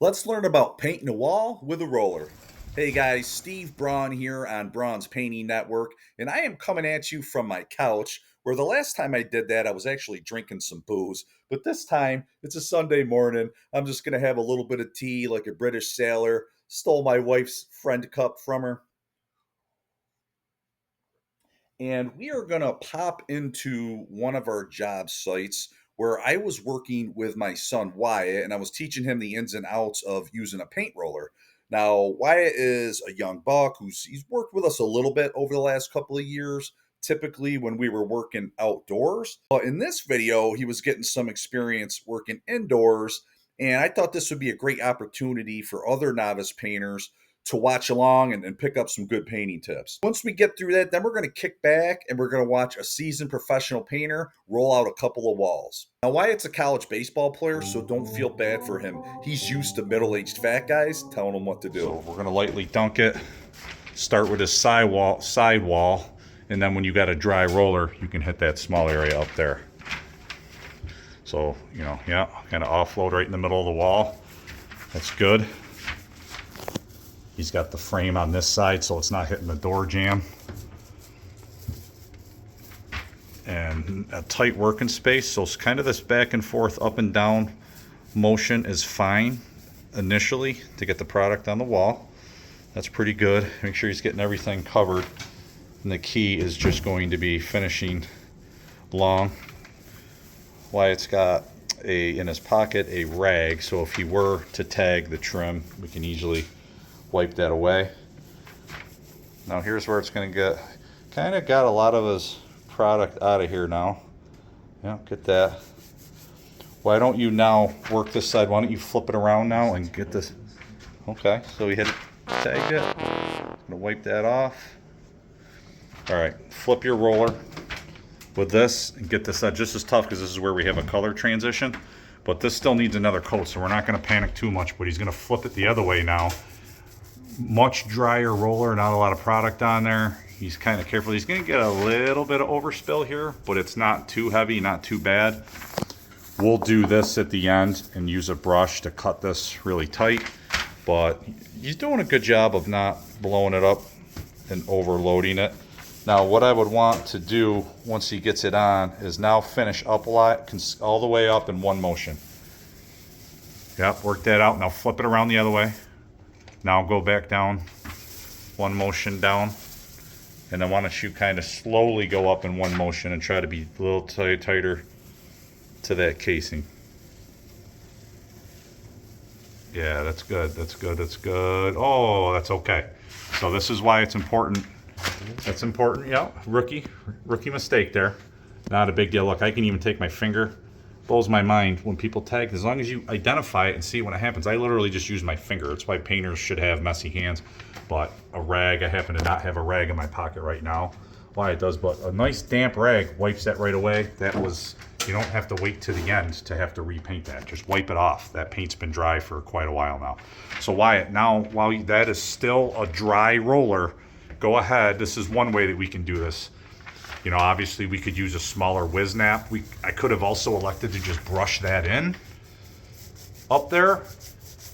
Let's learn about painting a wall with a roller. Hey guys, Steve Braun here on Braun's Painting Network, and I am coming at you from my couch where the last time I did that, I was actually drinking some booze. But this time, it's a Sunday morning. I'm just going to have a little bit of tea like a British sailor. Stole my wife's friend cup from her. And we are going to pop into one of our job sites where I was working with my son Wyatt, and I was teaching him the ins and outs of using a paint roller. Now, Wyatt is a young buck he's worked with us a little bit over the last couple of years, typically when we were working outdoors. But in this video, he was getting some experience working indoors, and I thought this would be a great opportunity for other novice painters to watch along and pick up some good painting tips. Once we get through that, then we're going to kick back and we're going to watch a seasoned professional painter roll out a couple of walls. Now, Wyatt's a college baseball player, so don't feel bad for him. He's used to middle-aged fat guys telling him what to do. So we're going to lightly dunk it, start with this side wall, and then when you got a dry roller, you can hit that small area up there. So, yeah, kind of offload right in the middle of the wall. That's good. He's got the frame on this side so it's not hitting the door jamb. And a tight working space, so it's kind of this back and forth, up and down motion is fine initially to get the product on the wall. That's pretty good. Make sure he's getting everything covered. And the key is just going to be finishing long. Wyatt's got in his pocket a rag, so if he were to tag the trim, we can easily wipe that away. Now here's where it's going to get, kind of got a lot of his product out of here now. Yeah, get that. Why don't you now work this side? Why don't you flip it around now and get this? Okay, so we hit it, tagged it. I'm gonna wipe that off. All right, flip your roller with this and get this out. Just as tough because this is where we have a color transition, but this still needs another coat, so we're not going to panic too much. But he's going to flip it the other way now. Much drier roller, not a lot of product on there. He's kind of careful. He's going to get a little bit of overspill here, but it's not too heavy, not too bad. We'll do this at the end and use a brush to cut this really tight, but he's doing a good job of not blowing it up and overloading it. Now what I would want to do once he gets it on is now finish up a lot, all the way up in one motion. Yep, work that out. Now flip it around the other way. Now go back down, one motion down, and then why don't you kind of slowly go up in one motion and try to be a little tighter to that casing. Yeah, that's good, that's good, that's good. Oh, that's okay. So this is why it's important. That's important, yeah, rookie mistake there. Not a big deal. Look, I can even take my finger. Blows my mind when people tag. As long as you identify it and see when it happens. I literally just use my finger. That's why painters should have messy hands. But a rag, I happen to not have a rag in my pocket right now. Why it does, but a nice damp rag wipes that right away. That was, you don't have to wait to the end to have to repaint that. Just wipe it off. That paint's been dry for quite a while now. So Wyatt, now while that is still a dry roller, go ahead. This is one way that we can do this. Obviously we could use a smaller whiz nap. I could have also elected to just brush that in up there.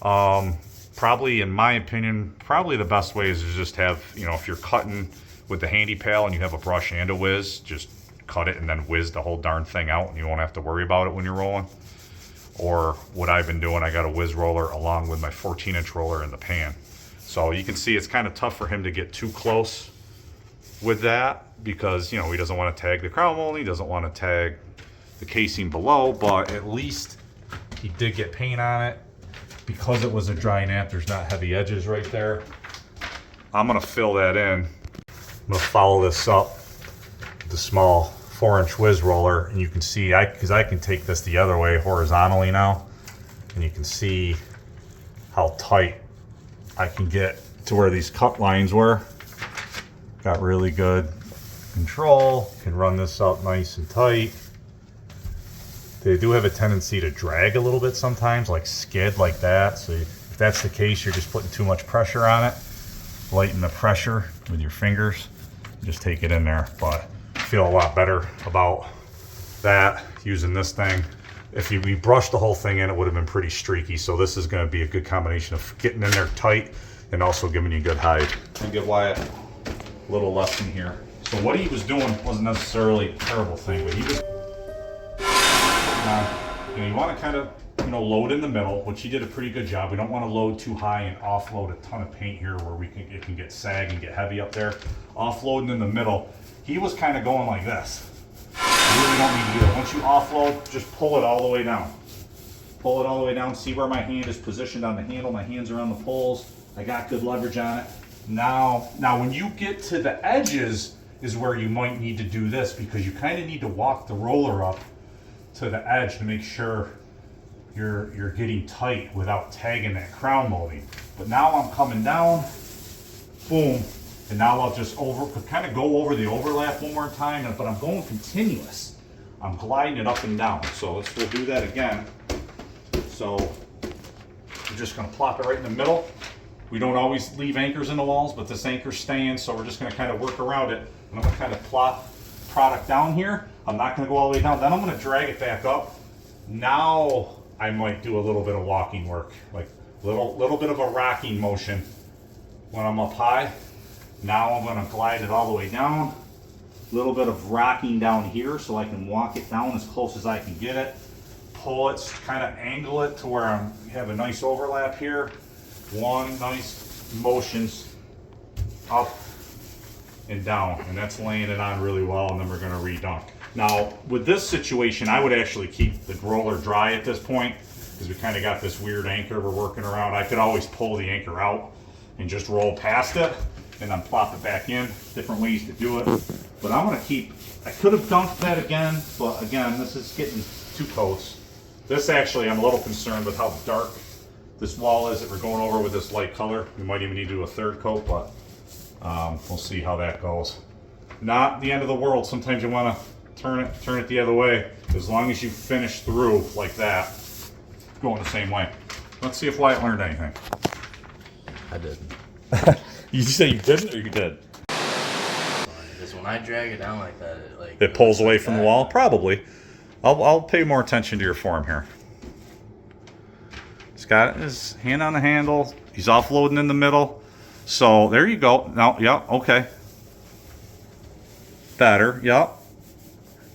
Probably, in my opinion, probably the best way is to just have, if you're cutting with the handy pal and you have a brush and a whiz, just cut it and then whiz the whole darn thing out and you won't have to worry about it when you're rolling. Or what I've been doing, I got a whiz roller along with my 14-inch roller in the pan. So you can see it's kind of tough for him to get too close with that because, he doesn't want to tag the crown mold, he doesn't want to tag the casing below, but at least he did get paint on it. Because it was a dry nap, there's not heavy edges right there. I'm going to fill that in. I'm going to follow this up with the small 4-inch whiz roller, and you can see, because I can take this the other way horizontally now, and you can see how tight I can get to where these cut lines were. Got really good control. Can run this up nice and tight. They do have a tendency to drag a little bit sometimes, like skid like that. So if that's the case, you're just putting too much pressure on it. Lighten the pressure with your fingers. Just take it in there. But I feel a lot better about that using this thing. If we brushed the whole thing in, it would have been pretty streaky. So this is going to be a good combination of getting in there tight and also giving you good hide. And give Wyatt a little lesson here. So what he was doing wasn't necessarily a terrible thing, but he was, you want to kind of, load in the middle, which he did a pretty good job. We don't want to load too high and offload a ton of paint here where it can get sag and get heavy up there. Offloading in the middle, he was kind of going like this. You really don't need to do that. Once you offload, just pull it all the way down. Pull it all the way down. See where my hand is positioned on the handle. My hands are on the poles. I got good leverage on it. Now when you get to the edges is where you might need to do this, because you kind of need to walk the roller up to the edge to make sure you're getting tight without tagging that crown molding. But now I'm coming down, boom, and now I'll just kind of go over the overlap one more time, but I'm going continuous. I'm gliding it up and down. So we'll do that again. So I'm just gonna plop it right in the middle. We don't always leave anchors in the walls, but this anchor's staying, so we're just gonna kind of work around it. And I'm gonna kind of plop product down here. I'm not gonna go all the way down. Then I'm gonna drag it back up. Now I might do a little bit of walking work, like little bit of a rocking motion when I'm up high. Now I'm gonna glide it all the way down. A little bit of rocking down here so I can walk it down as close as I can get it. Pull it, kind of angle it to where I have a nice overlap here. One nice motions up and down, and that's laying it on really well, and then we're gonna redunk. Now, with this situation, I would actually keep the roller dry at this point, because we kind of got this weird anchor we're working around. I could always pull the anchor out and just roll past it, and then plop it back in. Different ways to do it. But I'm gonna I could have dunked that again, but again, this is getting too close. This actually, I'm a little concerned with how dark this wall is that we're going over with this light color. We might even need to do a third coat, but we'll see how that goes. Not the end of the world. Sometimes you want to turn it the other way, as long as you finish through like that, going the same way. Let's see if Wyatt learned anything. I didn't. You say you didn't, or you did? Because when I drag it down like that, It pulls away from the wall? Probably. I'll pay more attention to your form here. He's got his hand on the handle. He's offloading in the middle. So there you go. Now, yeah, okay. Better, yep.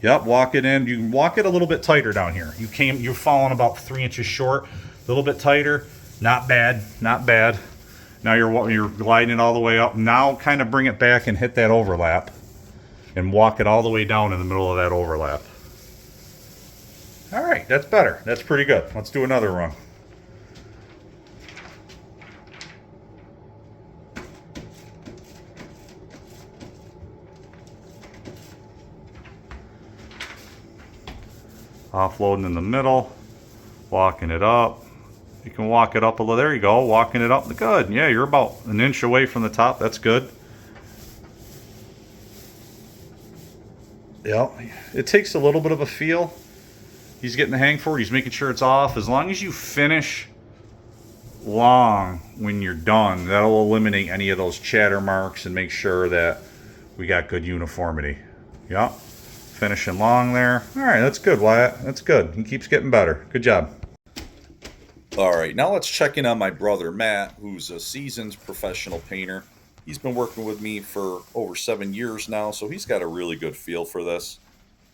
Yep, walk it in. You can walk it a little bit tighter down here. You're falling about 3 inches short. A little bit tighter. Not bad, not bad. Now you're gliding it all the way up. Now kind of bring it back and hit that overlap. And walk it all the way down in the middle of that overlap. All right, that's better. That's pretty good. Let's do another run. Offloading in the middle, walking it up. You can walk it up a little. There you go, walking it up. Good. Yeah, you're about an inch away from the top. That's good. Yeah, it takes a little bit of a feel. He's getting the hang for it. He's making sure it's off. As long as you finish long when you're done, that'll eliminate any of those chatter marks and make sure that we got good uniformity. Yeah, finishing long there. All right, that's good, Wyatt. That's good. He keeps getting better. Good job. All right, now let's check in on my brother Matt, who's a seasoned professional painter. He's been working with me for over 7 years now, so he's got a really good feel for this.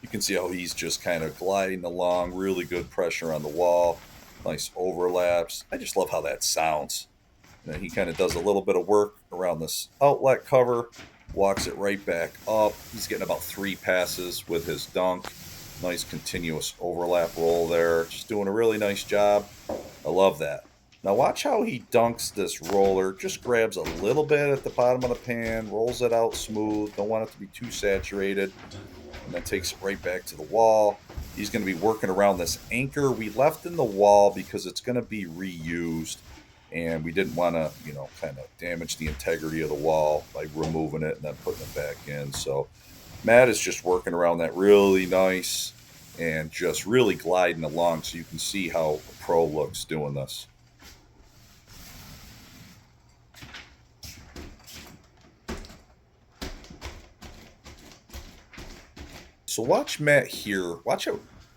You can see how he's just kind of gliding along, really good pressure on the wall, nice overlaps. I just love how that sounds. And then he kind of does a little bit of work around this outlet cover, walks it right back up. He's getting about 3 passes with his dunk. Nice continuous overlap roll there. Just doing a really nice job. I love that. Now watch how he dunks this roller. Just grabs a little bit at the bottom of the pan, rolls it out smooth. Don't want it to be too saturated. And then takes it right back to the wall. He's going to be working around this anchor we left in the wall because it's going to be reused. And we didn't want to, kind of damage the integrity of the wall by removing it and then putting it back in. So Matt is just working around that really nice and just really gliding along so you can see how a pro looks doing this. So watch Matt here. Watch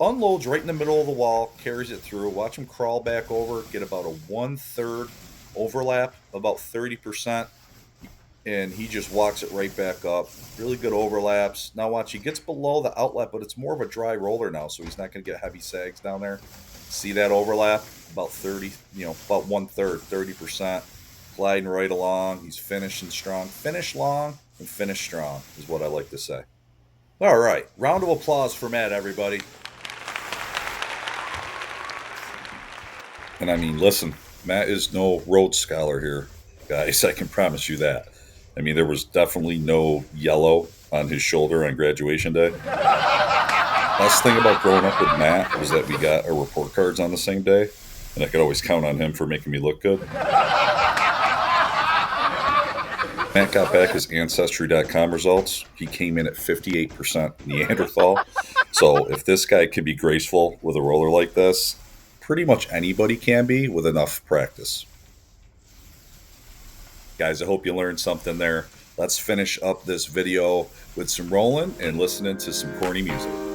unloads right in the middle of the wall, carries it through. Watch him crawl back over, get about a 1/3 overlap, about 30%, and he just walks it right back up. Really good overlaps. Now watch, he gets below the outlet, but it's more of a dry roller now, so he's not going to get heavy sags down there. See that overlap? About 30, about 1/3, 30%. Gliding right along. He's finishing strong. Finish long and finish strong is what I like to say. All right. Round of applause for Matt, everybody. And I mean, listen, Matt is no Rhodes Scholar here, guys. I can promise you that. I mean, there was definitely no yellow on his shoulder on graduation day. Best thing about growing up with Matt was that we got our report cards on the same day, and I could always count on him for making me look good. Matt got back his Ancestry.com results. He came in at 58% Neanderthal. So if this guy can be graceful with a roller like this, pretty much anybody can be with enough practice. Guys, I hope you learned something there. Let's finish up this video with some rolling and listening to some corny music.